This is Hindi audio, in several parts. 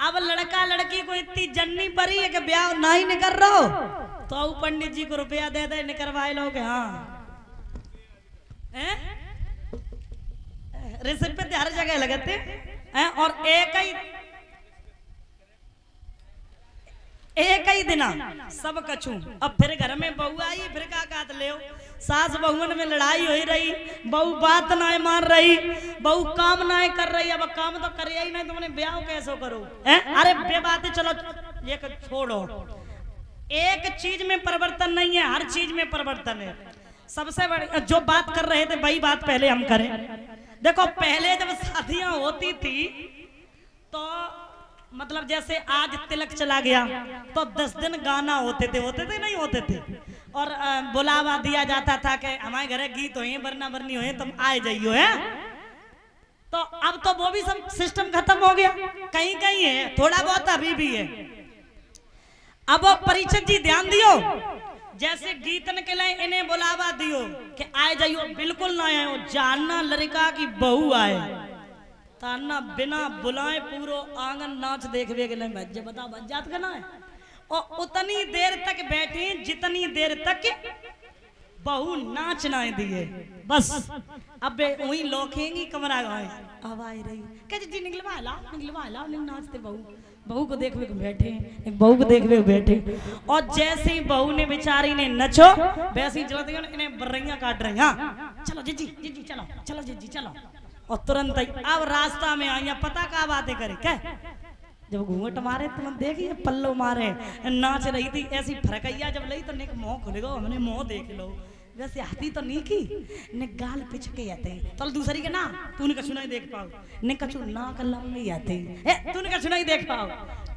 अब लड़का लड़की को इतनी जन्नी परी है कि ब्याह ना ही निकर रहो तो पंडित जी को रुपया दे दे निकलवाए लोग। हाँ रिसिप्ट पे हर जगह लगते हैं। और एक ही दिन सब कछू। अब फिर घर में बहू आई, फिर का काट ले सास बहुन में लड़ाई हो रही, बहू बात ना मार रही, बहू काम ना कर रही। अब काम तो कर ही नहीं, तुमने ब्याह कैसे करो अरे बे बात चलो ये छोड़ो। एक चीज में परिवर्तन नहीं है, हर चीज में परिवर्तन है। सबसे बड़ी जो बात कर रहे थे वही बात पहले हम करें। देखो पहले जब शादियां होती थी तो मतलब जैसे आज तिलक चला गया तो 10 दिन गाना होते थे नहीं होते थे। और बुलावा दिया जाता था कि हमारे घर गीत हो वरना वरनी हो तुम आए जाइयो है। तो अब तो वो भी सब सिस्टम खत्म हो गया, कहीं कहीं है, थोड़ा बहुत अभी भी है। अब परीक्षक जी ध्यान दियो, जैसे गीतन के लिए इन्हें बुलावा दियो कि आए जाइयो, बिल्कुल ना आए। जानना लड़का की बहू आए ताना बिना बुलाए पूरो आंगन नाच देखवे के लिए बता बजात करना है। और उतनी देर तक बैठे जितनी देर तक बहू नाच ना दिए बस। अब वही लोखेंगी कमरा गाए अब आई रही कह जी निकलवा ला नाचते बहू को देखवे को बैठे, बहू को देखवे को बैठे। और जैसे ही बहू ने बेचारी ने नचो वैसे ही चलते इन्हें बर्रियां काट रही। हाँ चलो जी चलो जी चलो। और तुरंत ही अब रास्ता में आई, पता क्या बातें करे क्या जब घूंघट मारे तुम देखिए पल्लो मारे नाच रही थी ऐसी फरकैया जब लई तो निक मुंह खुल गो, हमने मुंह देख लो वैसे हाथी तो नहीं की ने गाल पिछके आते चल दूसरी के ना तूने कछु नहीं देख पाओ ने कछु ना कलम नहीं आते तूने कछु नहीं देख पाओ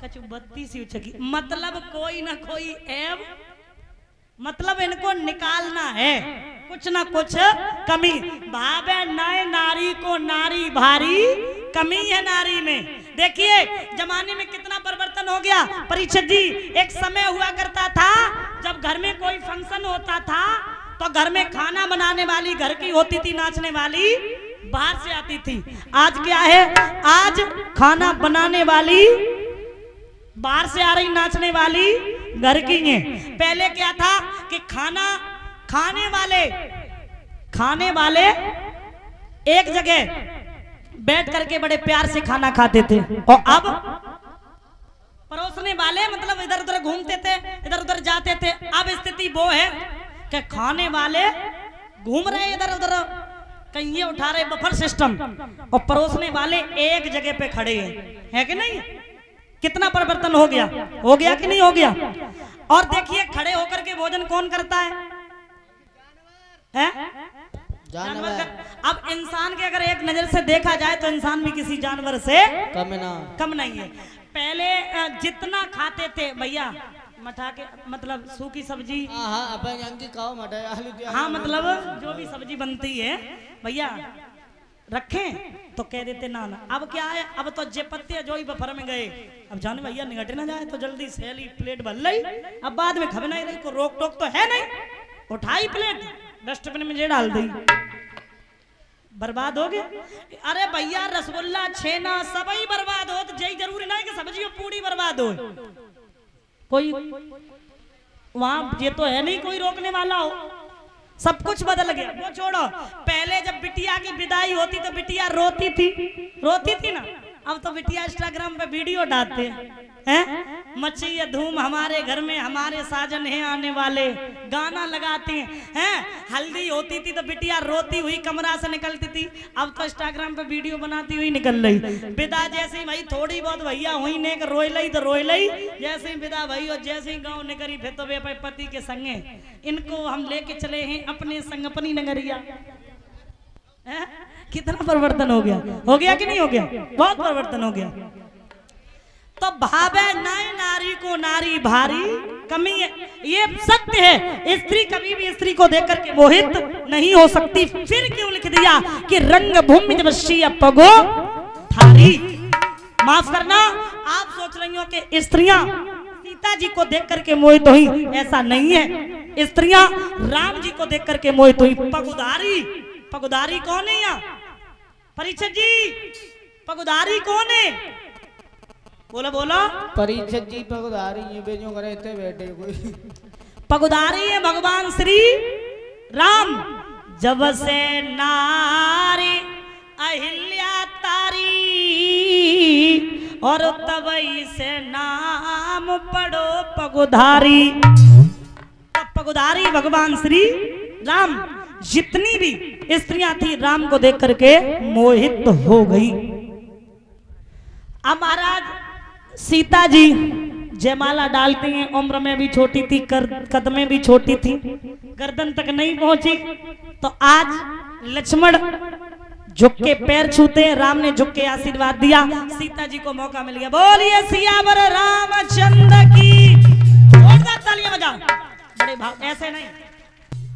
कछु बत्ती सी उछकी। मतलब कोई ना कोई एव मतलब इनको निकालना है कुछ ना कुछ कमी। भावे नए नारी को नारी भारी कमी है नारी में। देखिए जमाने में कितना परिवर्तन हो गया। परीक्षक जी एक समय हुआ करता था जब घर में कोई फंक्शन होता था तो घर में खाना बनाने वाली घर की होती थी, नाचने वाली बाहर से आती थी। आज क्या है, आज खाना बनाने वाली बाहर से आ रही, नाचने वाली घर की है। पहले क्या था कि खाना खाने वाले एक जगह बैठ करके बड़े प्यार से खाना खाते थे और अब परोसने वाले मतलब इधर उधर घूमते थे, इधर उधर जाते थे। अब स्थिति वो है कि खाने वाले घूम रहे इधर उधर, कहीं ये उठा रहे बफर सिस्टम, और परोसने वाले एक जगह पे खड़े हैं, है कि नहीं। कितना परिवर्तन हो गया कि नहीं हो गया। और देखिए खड़े होकर के भोजन कौन करता है? जानवर। अब इंसान के अगर एक नजर से देखा जाए तो इंसान भी किसी जानवर से कम नहीं है। पहले जितना खाते थे भैया मठा के मतलब सूखी सब्जी, हाँ मतलब जो भी सब्जी बनती है भैया रखें तो कह देते ना। अब क्या है, अब तो जे पत्ते जो ही बफर में गए, अब जाने भैया निगटे ना जाए तो जल्दी सैली प्लेट भर ली, अब बाद में खबे नहीं रही, को रोक टोक तो है नहीं, उठाई प्लेट डस्टबिन में जे डाल दी, बर्बाद हो गया। अरे भैया रसगुल्ला छेना सब ही बर्बाद हो, तो यही जरूरी नहीं कि सब्जी और पूरी बर्बाद हो। कोई वहां ये तो है नहीं कोई रोकने वाला हो, सब कुछ बदल गया। वो छोड़ो, पहले जब बिटिया की विदाई होती तो बिटिया रोती थी ना। अब तो बिटिया इंस्टाग्राम पे वीडियो डालते हैं, मची ये धूम हमारे घर में हमारे साजन हैं आने वाले, गाना लगाते हैं। हल्दी होती थी तो बिटिया रोती हुई कमरा से निकलती थी, अब तो इंस्टाग्राम पे वीडियो बनाती हुई निकल रही। विदा जैसे ही भाई थोड़ी बहुत भैया हुई ने रोई लई तो रोई लई, जैसे ही विदा भई और जैसे ही गाँव निकली फिर तो वे पति के संगे इनको हम लेके चले हैं अपने संग अपनी नगरिया। कितना परिवर्तन हो गया कि नहीं हो गया? बहुत परिवर्तन हो गया। तो भावे नए नारी को नारी भारी कमी है, ये सत्य है। स्त्री कभी भी स्त्री को देखकर के मोहित नहीं हो सकती। फिर क्यों लिख दिया कि रंग भूमि जब पगो थारी। माफ करना, आप सोच रही हो कि स्त्रियां सीता जी को देख करके मोहित हुई, ऐसा नहीं है। स्त्रियां राम जी को देख करके मोहित हुई। पगुदारी कौन है यहाँ? परीक्षक जी पगुदारी कौन है? बोलो बोलो। परीक्षित जी पगुधारी ये बेजों करे थे बैठे कोई पगुधारी है भगवान श्री राम। जब से नारी अहिल्या तारी और तबई से नाम पढ़ो पगुधारी। पगुधारी भगवान श्री राम। जितनी भी स्त्रियां थी राम को देख करके मोहित हो गई। अब महाराज सीता जी जयमाला डालती हैं, उम्र में भी छोटी थी, कद में भी छोटी थी, गर्दन तक नहीं पहुंची। तो आज लक्ष्मण झुक के पैर छूते हैं, राम ने झुक के आशीर्वाद दिया, सीता जी को मौका मिल गया। बोलिए सियावर रामचंद्र की। जोरदार तालियां बजाओ बड़े भाव। ऐसे नहीं,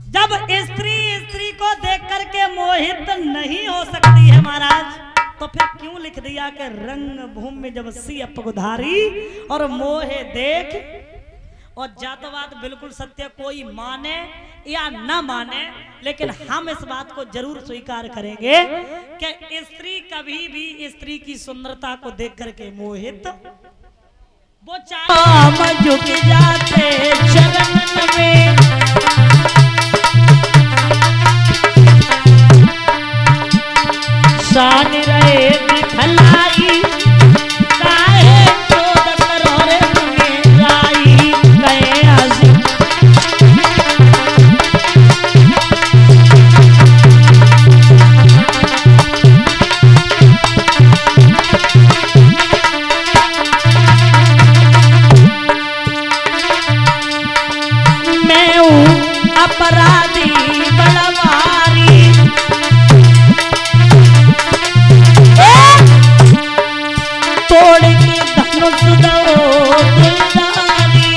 जब स्त्री को देख करके मोहित नहीं हो सकती है महाराज, तो फिर क्यों लिख दिया कि रंग भूमि में जब सिया पगुधारी और मोहे देख। और जातवाद बिल्कुल सत्य, कोई माने या ना माने, लेकिन हम इस बात को जरूर स्वीकार करेंगे कि स्त्री कभी भी स्त्री की सुंदरता को देख करके मोहित वो चाहे झुक जाते चरण में। शान रहे दिखलाई काहे क्रोध करो रे मुनिराई कहे आजी। मैं हूँ अपराधी बलवारी, तोड़ के धनुष दो दिलदारी।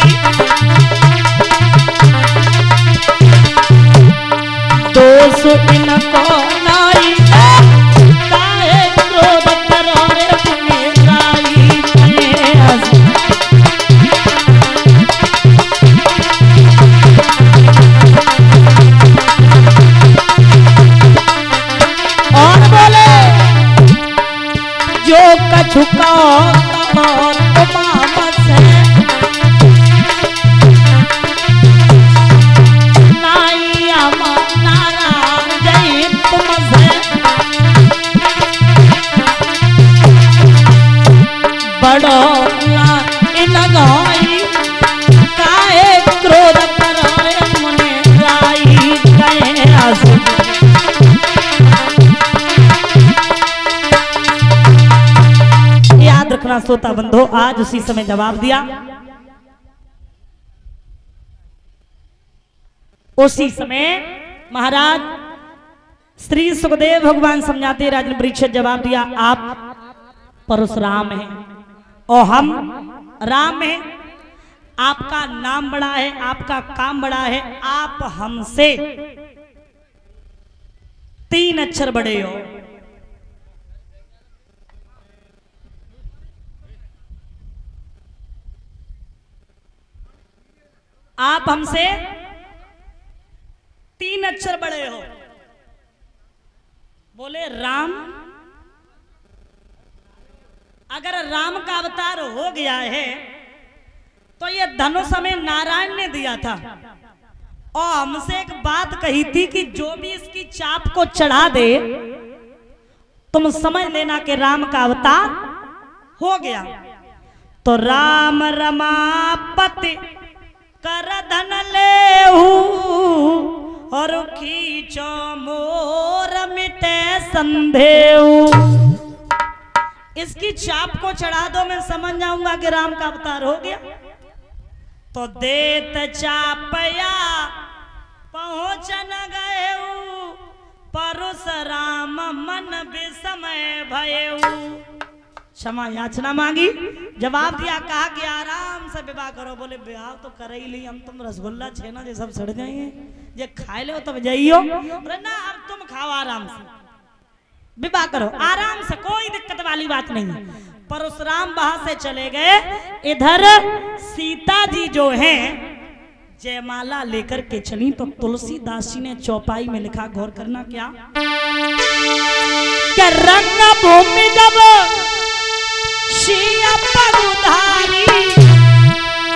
दोष इनको नाई काहे क्रोध करो रे मुनिराई कहे आजी। और बोले जो कछुका और तुमामत है नाई आमा नारा जय तुम है। बड़ो इन गाई काहे क्रोध करो रे मुनिराई कहे आजी। याद रखना श्रोता बंधो, आज उसी समय जवाब दिया, उसी समय महाराज श्री सुखदेव भगवान समझाते राजन परीक्षित जवाब दिया, आप परशुराम हैं और हम राम हैं। आपका नाम बड़ा है, आपका काम बड़ा है, आप हमसे 3 अक्षर बड़े हो। आप हमसे 3 अक्षर बड़े हो। बोले राम, अगर राम का अवतार हो गया है तो ये धनुष हमें नारायण ने दिया था और हमसे एक बात कही थी कि जो भी इसकी चाप को चढ़ा दे तुम समझ लेना कि राम का अवतार हो गया। तो राम रमापति कर धन लेहू और खींचो मोर मिटे संदेहू। इसकी चाप को चढ़ा दो, मैं समझ जाऊंगा कि राम का अवतार हो गया। तो देत चापया पहुंच न गए परशुराम मन विस्मय भयऊ। क्षमा याचना मांगी, जवाब दिया, कहा कि आराम से विवाह करो। बोले विवाह तो कर ही ली, हम तुम रसगुल्ला छेना ये सब सड़ जाएंगे, ये खाए लो तब जाइयो। बोले ना, अब तुम खाओ आराम से, विवाह करो आराम से, कोई दिक्कत वाली बात नहीं। परशुराम वहां से चले गए। इधर सीता जी जो हैं जयमाला लेकर के चली। तो तुलसीदास जी ने चौपाई में लिखा, गौर करना, क्या रंग भूमि जब सिया पगुधारी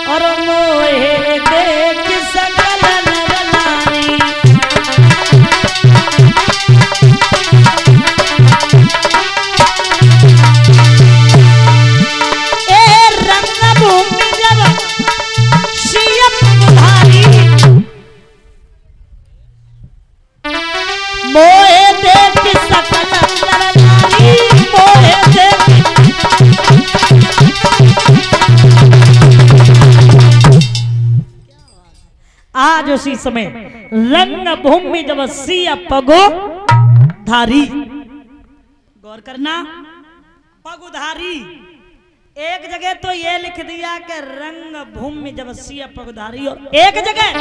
और मोहे देख सकल नर नारी। ए रंग भूमि जब सिया पगुधारी मोहे देख सकल नर नारी। मोहे देख आज उसी समय रंग भूमि जब सिया पगो धारी। गौर करना, पगुधारी एक जगह तो ये लिख दिया कि रंग भूमि जब सिया पगुधारी, और एक जगह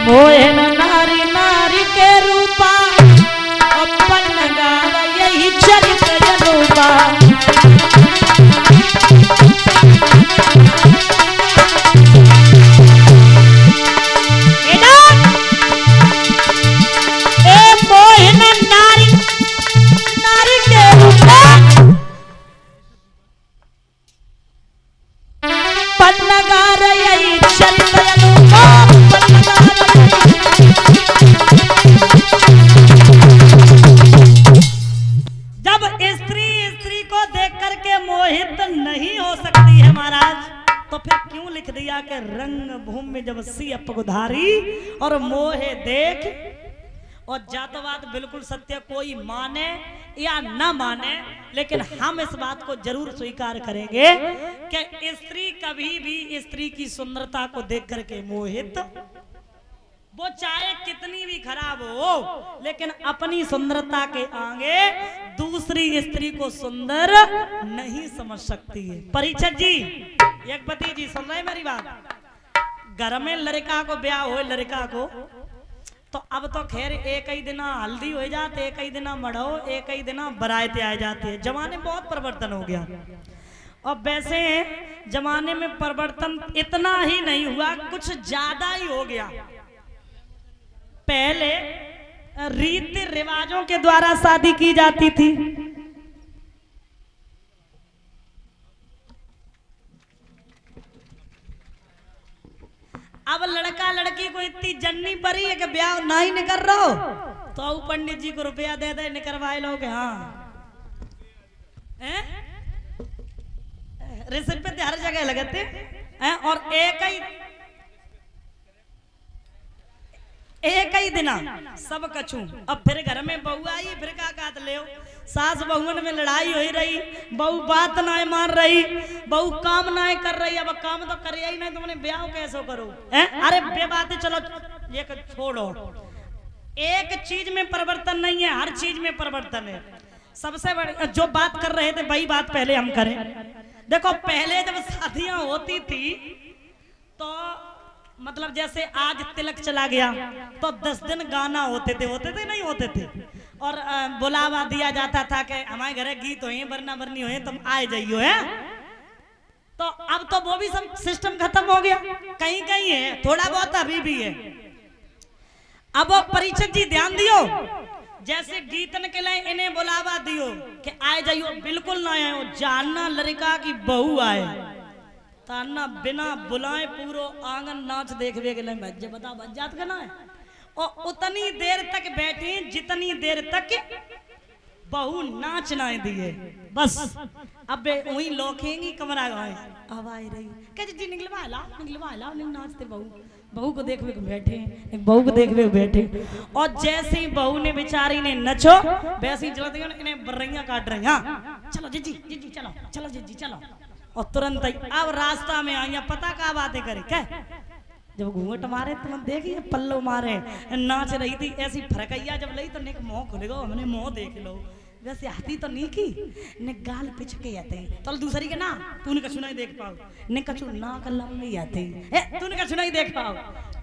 मोहे नारी नारी के रूपा अपन गावा यही चरित्र रूपा। रंग भूमि जब सिया पगुधारी और मोहे देख। और जातवाद बिल्कुल सत्य, कोई माने या न माने, लेकिन हम इस बात को जरूर स्वीकार करेंगे कि स्त्री कभी भी स्त्री की सुंदरता को देख करके मोहित, वो चाहे कितनी भी खराब हो, लेकिन अपनी सुंदरता के आगे दूसरी स्त्री को सुंदर नहीं समझ सकती है। परीक्षक जी, एक पति जी, सुन रहे मेरी बात? घर में लड़का को ब्याह हो, लड़का को तो अब तो खैर एक ही दिन हल्दी हो जाते, एक ही दिन मड़ो, एक ही दिन बरायतें आ जाती है। जमाने में बहुत परिवर्तन हो गया। और वैसे जमाने में परिवर्तन इतना ही नहीं हुआ, कुछ ज्यादा ही हो गया। पहले रीति रिवाजों के द्वारा शादी की जाती थी। अब लड़का लड़की को इतनी जन्नी पड़ी है कि ब्याह ना ही निकल रहा हो तो पंडित जी को रुपया दे दे निकलवाए लोग। हाँ, रिसिप्ट पे हर जगह लगते हैं। और एक ही दिन सब कछू। अब फिर घर में बहू आई, फिर का काट ले। सास बहुन में लड़ाई हो रही, बहू बात ना मान रही, बहू काम ना कर रही। अब काम तो कर ही नहीं, तुमने ब्याह कैसे करो? अरे बेबात, चलो ये छोड़ो। एक चीज में परिवर्तन नहीं है, हर चीज में परिवर्तन है। सबसे बड़ी जो बात कर रहे थे वही बात पहले हम करें। देखो, पहले जब शादियां होती थी तो मतलब जैसे आज तिलक चला गया तो 10 दिन गाना होते थे नहीं होते थे। और बुलावा दिया जाता था कि हमारे घरे गीत हो, बरना बरनी हो, तुम आए जाइयो है। तो अब तो वो भी सब सिस्टम खत्म हो गया। कहीं कहीं है, थोड़ा बहुत अभी भी है। अब वो परीक्षक जी ध्यान दियो, जैसे गीतन के लिए इन्हें बुलावा दियो कि आए जाइयो, बिल्कुल ना आए। जानना लड़का की बहू आए ताना बिना बुलाए पूरो आंगन नाच देखवे के लिए बच्चे बता बच जात का ना है। और उतनी देर तक बैठे जितनी देर तक बहू नाच ना दिए, बस। अब वही लोखेंगी कमरा गाए, अब आई रही कह जी निकलवा ला नाचते बहू को देखवे को बैठे, बहू को देखवे को बैठे। और जैसे ही बहू ने बेचारी ने नचो, वैसे ही चलते इन्हें बर्रियां काट रही। हाँ चलो जीजी चलो जीजी चलो। और तुरंत ही अब रास्ता में आई, पता क्या बातें करे क्या? जब घूंघट मारे तुम देखिए, पल्लो मारे, नाच रही थी ऐसी फरकैया जब लई तो निक मुंह खुलेगा, हमने मुंह देख लो। वैसे हाथी तो नहीं की ने गाल पिछके आते हैं, तो दूसरी के ना तूने कछु नहीं देख पाओ, ने कछु ना कलम नहीं आते हैं, तूने कछु नहीं देख पाओ,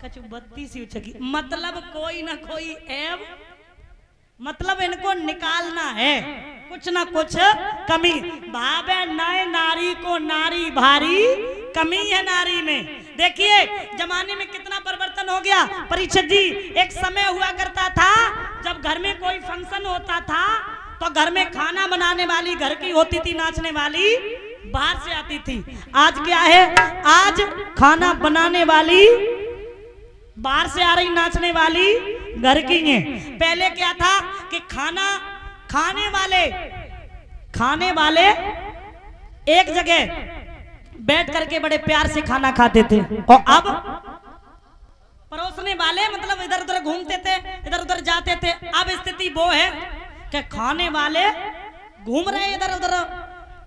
कछु बत्ती सी उछकी। मतलब कोई ना कोई ऐब, मतलब इनको निकालना है, कुछ ना कुछ कमी। भावे नए नारी को नारी भारी, कमी है नारी में। देखिए जमाने में कितना परिवर्तन हो गया। परीक्षक जी, एक समय हुआ करता था जब घर में कोई फंक्शन होता था तो घर में खाना बनाने वाली घर की होती थी, नाचने वाली बाहर से आती थी। आज क्या है, आज खाना बनाने वाली बाहर से आ रही, नाचने वाली घर की है। पहले क्या था कि खाना खाने वाले एक जगह बैठ करके बड़े प्यार से खाना खाते थे, और अब परोसने वाले मतलब इधर उधर घूमते थे, इधर उधर जाते थे। अब स्थिति वो है कि खाने वाले घूम रहे इधर उधर,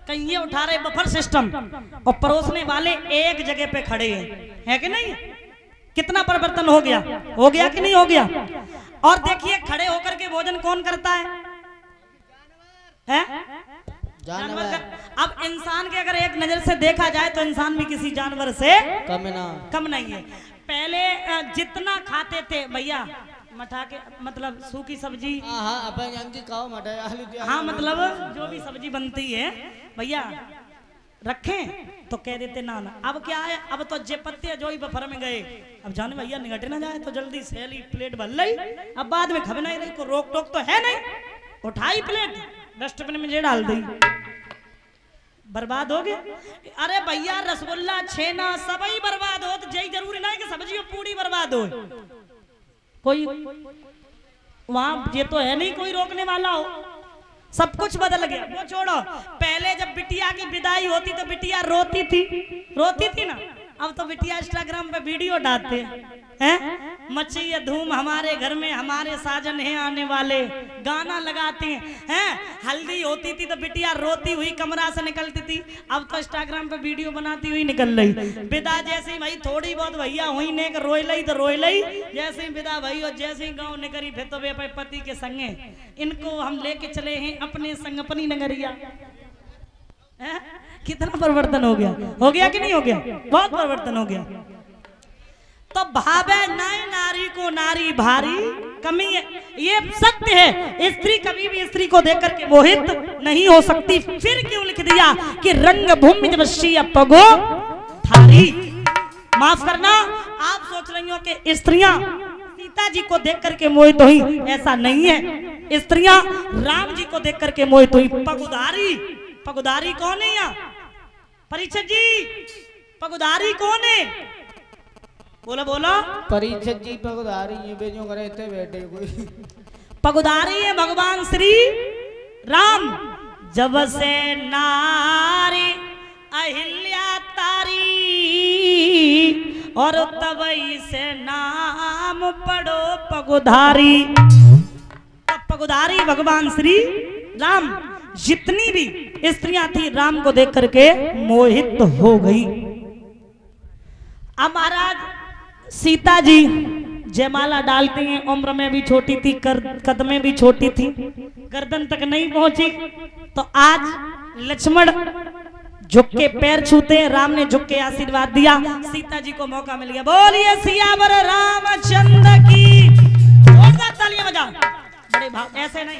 कहीं ये उठा रहे बफर सिस्टम, और परोसने वाले एक जगह पे खड़े हैं, है कि नहीं? कितना परिवर्तन हो गया कि नहीं हो गया? और देखिए खड़े होकर के भोजन कौन करता है? जानवर। अब इंसान के अगर एक नजर से देखा जाए तो इंसान भी किसी जानवर से कम नहीं है। पहले जितना खाते थे भैया, मठा के मतलब सूखी सब्जी, हाँ मतलब जो भी सब्जी बनती है भैया रखें तो कह देते ना। अब क्या है, अब तो जे पत्ते जो ही बफर में गए, अब जाने भैया निगटे ना जाए तो जल्दी सैली प्लेट भर ली, अब बाद में खबे नहीं रही, को रोक टोक तो है नहीं, उठाई प्लेट डस्टबिन में जे डाल दी, बर्बाद हो गया। अरे भैया रसगुल्ला छेना सब ही बर्बाद हो, तो यही जरूरी नहीं कि सब्जी और पूरी बर्बाद हो, कोई वहां ये तो है नहीं कोई रोकने वाला हो, सब कुछ बदल गया। वो छोड़ो, पहले जब बिटिया की विदाई होती तो बिटिया रोती थी ना, अब तो बिटिया इंस्टाग्राम पे वीडियो डालते हैं, मची ये धूम हमारे घर में हमारे साजन हैं आने वाले, गाना लगाते हैं। हल्दी होती थी तो बिटिया रोती हुई कमरा से निकलती थी, अब तो इंस्टाग्राम पे वीडियो बनाती हुई निकल रही। विदा जैसे ही भाई थोड़ी बहुत भैया हुई ने रोई लई तो रोई लई, जैसे ही विदा भाई और जैसे ही गाँव निकली फिर तो वे पति के संगे इनको हम लेके चले हैं अपने संग अपनी नगरिया। कितना परिवर्तन हो गया कि नहीं हो गया? बहुत परिवर्तन हो गया। तो भावे नए नारी को नारी भारी कमी है, ये सत्य है। स्त्री कभी भी स्त्री को देख करके मोहित नहीं हो सकती। फिर क्यों लिख दिया कि रंग भूमि पगो थारी। माफ करना, आप सोच रही हो कि स्त्रियां सीता जी को देख करके मोहित हुई, ऐसा नहीं है। स्त्रियां राम जी को देख करके मोहित हुई। पगुधारी कौन है यहाँ? परीक्षक जी पगुधारी कौन है? बोलो परीक्षक जी पगुधारी ये बेजों करे थे बैठे कोई पगुधारी है भगवान श्री राम। जब से नारी अहिल्या तारी और तबई से नाम पढ़ो पगुधारी। पगुधारी भगवान श्री राम। जितनी भी स्त्रियां थी राम को देख करके मोहित हो गई। अब महाराज सीता जी जयमाला डालती हैं, उम्र में भी छोटी थी, कद में भी छोटी थी, गर्दन तक नहीं पहुंची। तो आज लक्ष्मण झुक के पैर छूते हैं, राम ने झुक के आशीर्वाद दिया, सीता जी को मौका मिल गया। बोलिए सियावर रामचंद्र की। जोरदार तालियां बजाओ। बड़े भाव ऐसे नहीं।